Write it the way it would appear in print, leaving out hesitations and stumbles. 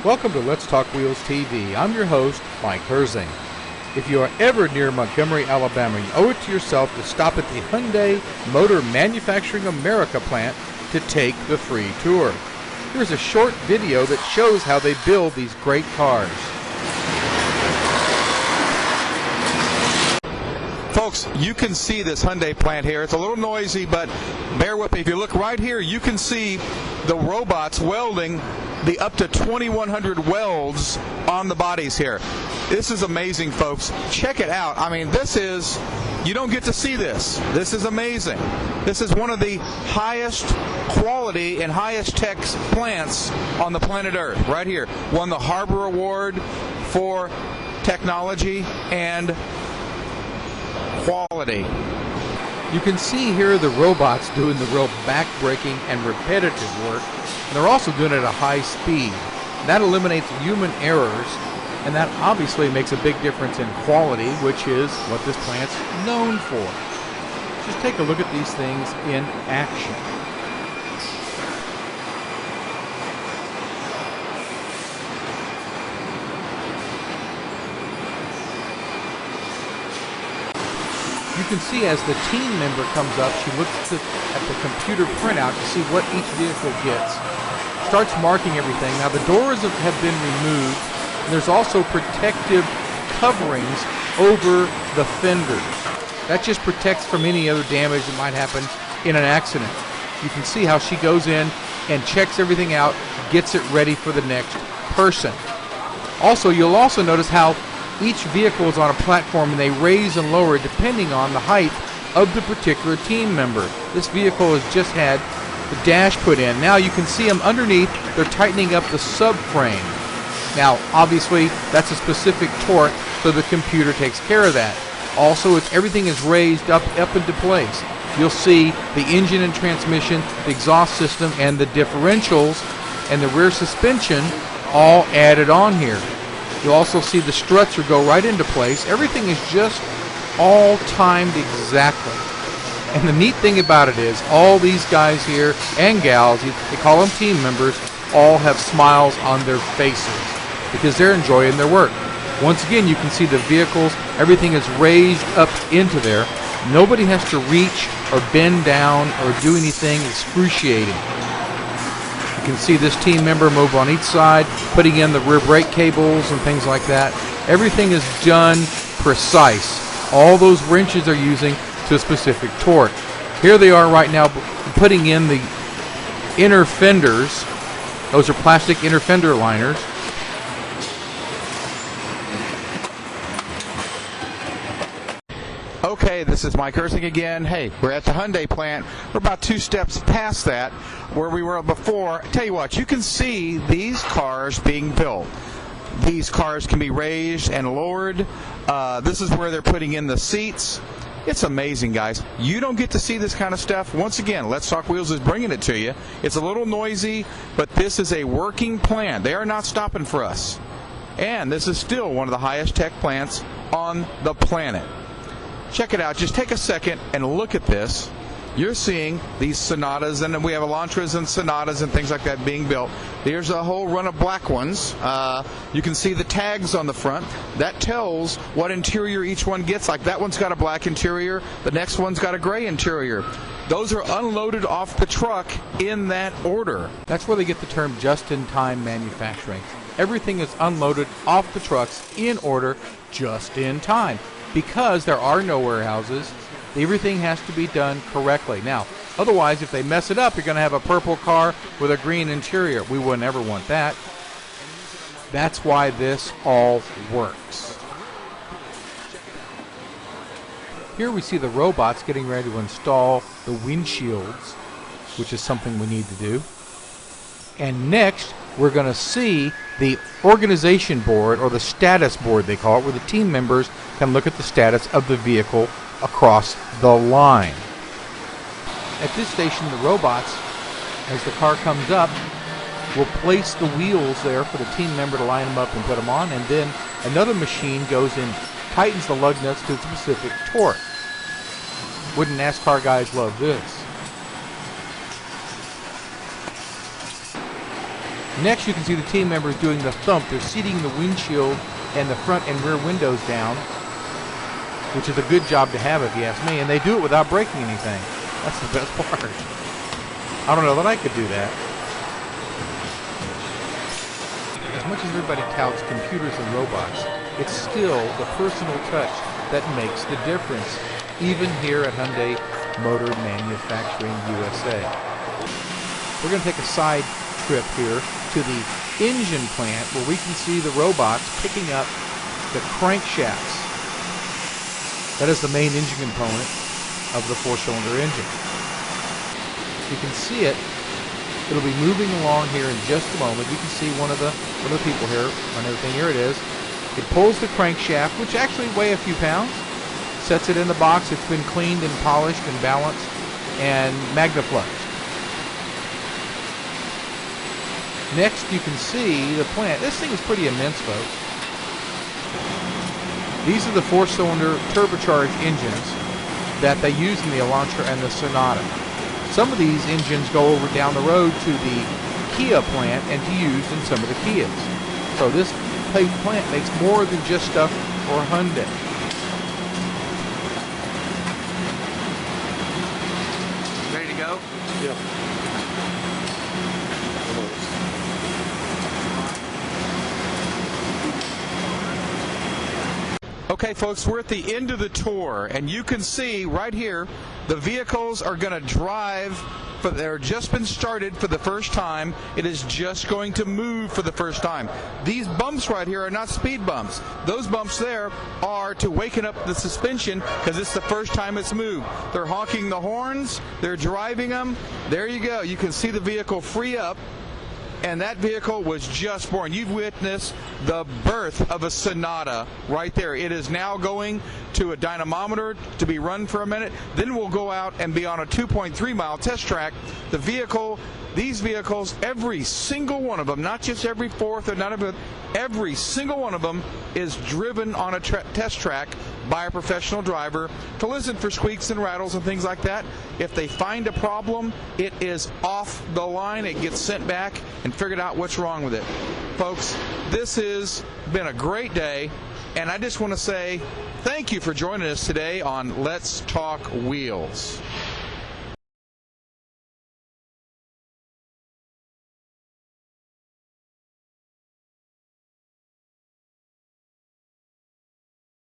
Welcome to Let's Talk Wheels TV. I'm your host, Mike Herzing. If you are ever near Montgomery, Alabama, you owe it to yourself to stop at the Hyundai Motor Manufacturing America plant to take the free tour. Here's a short video that shows how they build these great cars. Folks, you can see this Hyundai plant here. It's a little noisy, but bear with me. If you look right here, you can see the robots welding the up to 2,100 welds on the bodies here. This is amazing, folks. Check it out. I mean, you don't get to see this. This is amazing. This is one of the highest quality and highest tech plants on the planet Earth, right here. Won the Harbor Award for technology and quality. You can see here the robots doing the real back-breaking and repetitive work. And they're also doing it at a high speed. That eliminates human errors, and that obviously makes a big difference in quality, which is what this plant's known for. Just take a look at these things in action. You can see as the team member comes up, she looks at the computer printout to see what each vehicle gets. Starts marking everything. Now the doors have been removed, and there's also protective coverings over the fenders. That just protects from any other damage that might happen in an accident. You can see how she goes in and checks everything out, gets it ready for the next person. Also, you'll also notice how each vehicle is on a platform and they raise and lower depending on the height of the particular team member. This vehicle has just had the dash put in. Now you can see them underneath. They're tightening up the subframe. Now obviously that's a specific torque, so the computer takes care of that. Also, everything is raised up into place. You'll see the engine and transmission, the exhaust system, and the differentials and the rear suspension all added on here. You'll also see the struts will go right into place. Everything is just all timed exactly. And the neat thing about it is all these guys here and gals, they call them team members, all have smiles on their faces because they're enjoying their work. Once again, you can see the vehicles, everything is raised up into there. Nobody has to reach or bend down or do anything excruciating. You can see this team member move on each side, putting in the rear brake cables and things like that. Everything is done precise. All those wrenches are using to a specific torque. Here they are right now putting in the inner fenders. Those are plastic inner fender liners. Okay, this is Mike Herzing again. Hey, we're at the Hyundai plant. We're about 2 steps past that where we were before. Tell you what, you can see these cars being built. These cars can be raised and lowered. This is where they're putting in the seats. It's amazing, guys. You don't get to see this kind of stuff. Once again, Let's Talk Wheels is bringing it to you. It's a little noisy, but this is a working plant. They are not stopping for us. And this is still one of the highest tech plants on the planet. Check it out. Just take a second and look at this. You're seeing these Sonatas, and we have Elantras and Sonatas and things like that being built. There's a whole run of black ones. You can see the tags on the front. That tells what interior each one gets. Like that one's got a black interior. The next one's got a gray interior. Those are unloaded off the truck in that order. That's where they get the term just-in-time manufacturing. Everything is unloaded off the trucks in order, just in time. Because there are no warehouses, everything has to be done correctly. Now, otherwise, if they mess it up, you're going to have a purple car with a green interior. We would never want that. That's why this all works. Here we see the robots getting ready to install the windshields, which is something we need to do. And next, we're going to see the organization board, or the status board they call it, where the team members can look at the status of the vehicle across the line. At this station, the robots, as the car comes up, will place the wheels there for the team member to line them up and put them on, and then another machine goes in, tightens the lug nuts to a specific torque. Wouldn't NASCAR guys love this? Next, you can see the team members doing the thump. They're seating the windshield and the front and rear windows down, which is a good job to have if you ask me, and they do it without breaking anything. That's the best part. I don't know that I could do that. As much as everybody touts computers and robots, it's still the personal touch that makes the difference, even here at Hyundai Motor Manufacturing USA. We're going to take a side trip here to the engine plant where we can see the robots picking up the crankshafts. That is the main engine component of the four-cylinder engine. You can see it. It'll be moving along here in just a moment. You can see one of the people here on everything. Here it is. It pulls the crankshaft, which actually weighs a few pounds, sets it in the box. It's been cleaned and polished and balanced and magnafluxed. Next, you can see the plant. This thing is pretty immense, folks. These are the four-cylinder turbocharged engines that they use in the Elantra and the Sonata. Some of these engines go over down the road to the Kia plant and to use in some of the Kias. So this plant makes more than just stuff for Hyundai. Ready to go? Yep. Okay, folks, we're at the end of the tour, and you can see right here the vehicles are going to drive. They're just been started for the first time. It is just going to move for the first time. These bumps right here are not speed bumps. Those bumps there are to waken up the suspension because it's the first time it's moved. They're honking the horns. They're driving them. There you go. You can see the vehicle free up. And that vehicle was just born. You've witnessed the birth of a Sonata right there. It is now going to a dynamometer to be run for a minute. Then we'll go out and be on a 2.3-mile test track. The vehicle, these vehicles, every single one of them, not just every fourth or not every single one of them is driven on a test track by a professional driver to listen for squeaks and rattles and things like that. If they find a problem, it is off the line. It gets sent back and figured out what's wrong with it. Folks, this has been a great day, and I just want to say thank you for joining us today on Let's Talk Wheels.